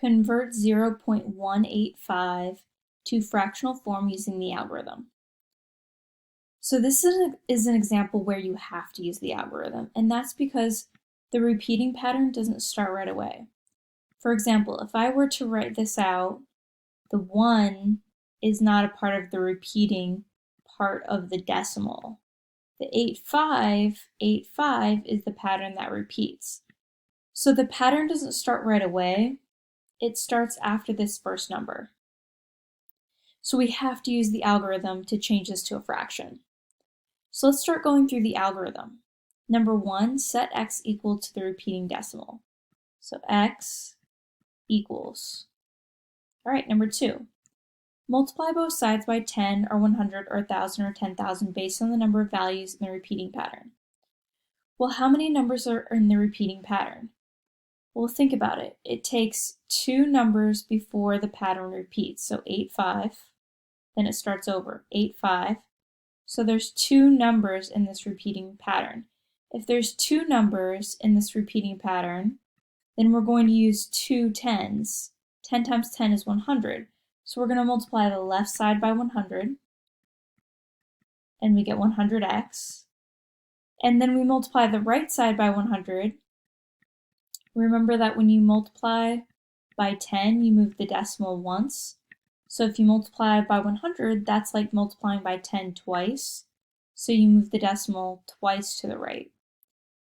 Convert 0.185 to fractional form using the algorithm. So this is an example where you have to use the algorithm, and that's because the repeating pattern doesn't start right away. For example, if I were to write this out, the 1 is not a part of the repeating part of the decimal. The 8585 is the pattern that repeats. So the pattern doesn't start right away, it starts after this first number. So we have to use the algorithm to change this to a fraction. So let's start going through the algorithm. Number 1, set x equal to the repeating decimal. So x equals. All right, number 2, multiply both sides by 10 or 100 or 1,000 or 10,000 based on the number of values in the repeating pattern. Well, how many numbers are in the repeating pattern? Well, think about it. It takes 2 numbers before the pattern repeats. So 8, 5, then it starts over, 8, 5. So there's 2 numbers in this repeating pattern. If there's 2 numbers in this repeating pattern, then we're going to use 2 10s. 10 times 10 is 100. So we're going to multiply the left side by 100, and we get 100x. And then we multiply the right side by 100. Remember that when you multiply by 10, you move the decimal once. So if you multiply by 100, that's like multiplying by 10 twice. So you move the decimal twice to the right.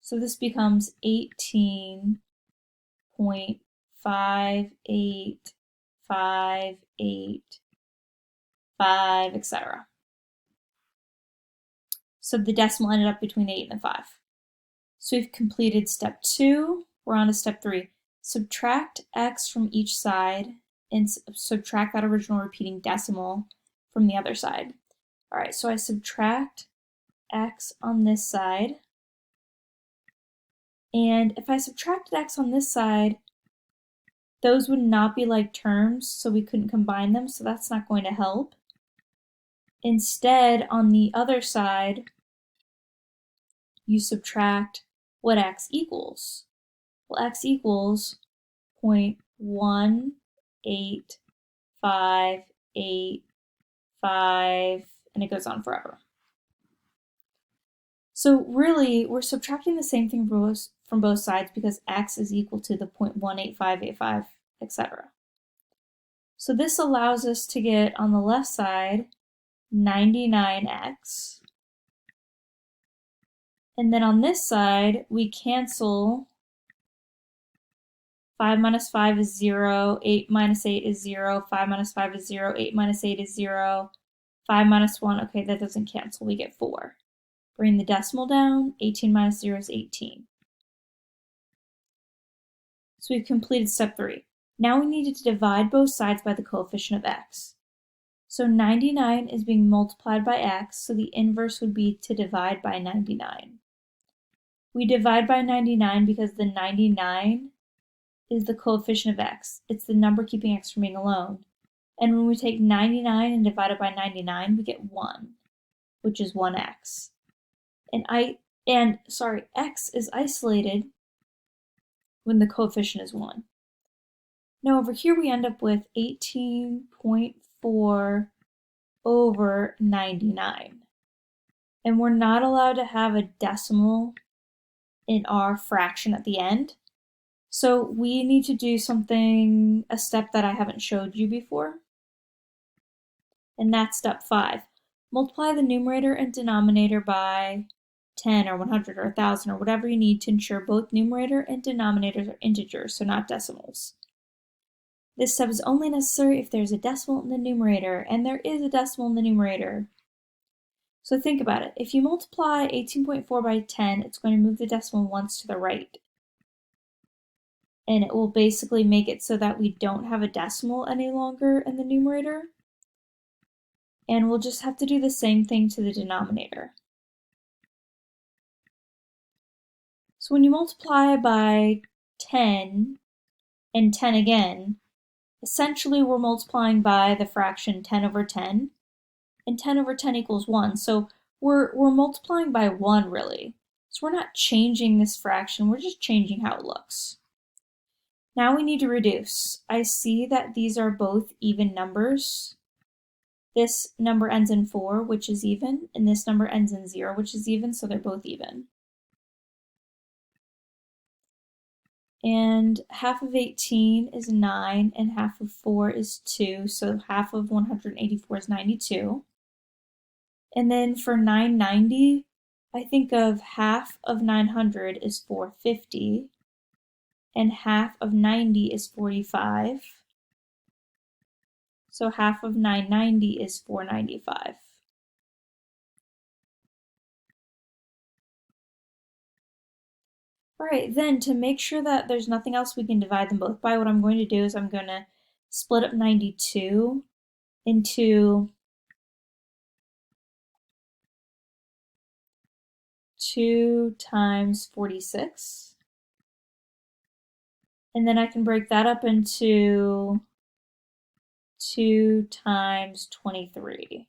So this becomes 18.58585, etc. So the decimal ended up between 8 and 5. So we've completed step 2. We're on to step 3. Subtract x from each side and subtract that original repeating decimal from the other side. All right, so I subtract x on this side. And if I subtracted x on this side, those would not be like terms, so we couldn't combine them, so that's not going to help. Instead, on the other side, you subtract what x equals. Well, x equals 0.18585, and it goes on forever. So really, we're subtracting the same thing from both sides because x is equal to the 0.18585, etc. So this allows us to get on the left side 99x. And then on this side, we cancel 5 minus 5 is 0, 8 minus 8 is 0, 5 minus 5 is 0, 8 minus 8 is 0, 5 minus 1, okay, that doesn't cancel, we get 4. Bring the decimal down, 18 minus 0 is 18. So we've completed step 3. Now we needed to divide both sides by the coefficient of x. So 99 is being multiplied by x, so the inverse would be to divide by 99. We divide by 99 because the 99 is the coefficient of x. It's the number keeping x from being alone. And when we take 99 and divide it by 99, we get 1, which is 1x. X is isolated when the coefficient is 1. Now over here we end up with 18.4 over 99. And we're not allowed to have a decimal in our fraction at the end. So we need to do something, a step that I haven't showed you before. And that's step 5. Multiply the numerator and denominator by 10 or 100 or 1,000 or whatever you need to ensure both numerator and denominators are integers, so not decimals. This step is only necessary if there's a decimal in the numerator, and there is a decimal in the numerator. So think about it. If you multiply 18.4 by 10, it's going to move the decimal once to the right. And it will basically make it so that we don't have a decimal any longer in the numerator. And we'll just have to do the same thing to the denominator. So when you multiply by 10 and 10 again, essentially we're multiplying by the fraction 10 over 10, and 10 over 10 equals 1. So we're multiplying by 1 really. So we're not changing this fraction, we're just changing how it looks. Now we need to reduce. I see that these are both even numbers. This number ends in 4, which is even, and this number ends in 0, which is even, so they're both even. And half of 18 is 9, and half of 4 is 2, so half of 184 is 92. And then for 990, I think of half of 900 is 450, and half of 90 is 45. So half of 990 is 495. All right, then to make sure that there's nothing else we can divide them both by, what I'm going to do is I'm going to split up 92 into 2 times 46. And then I can break that up into 2 times 23.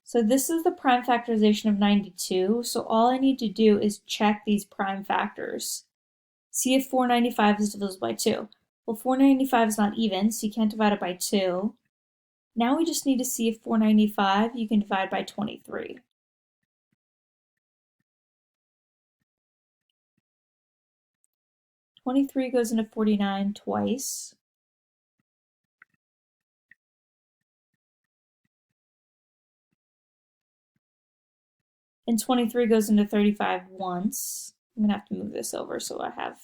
So this is the prime factorization of 92. So all I need to do is check these prime factors. See if 495 is divisible by 2. Well, 495 is not even, so you can't divide it by 2. Now we just need to see if 495 you can divide by 23. "23 goes into 49 twice. And 23 goes into 35 once. I'm going to have to move this over so I have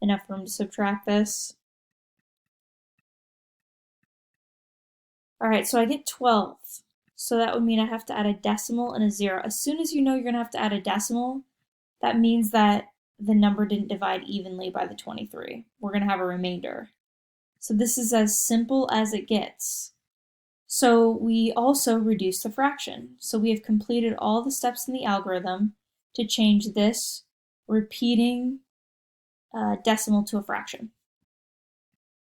enough room to subtract this. All right, so I get 12. So that would mean I have to add a decimal and a 0. As soon as you know you're going to have to add a decimal, that means that the number didn't divide evenly by the 23. We're going to have a remainder. So this is as simple as it gets. So we also reduce the fraction. So we have completed all the steps in the algorithm to change this repeating decimal to a fraction.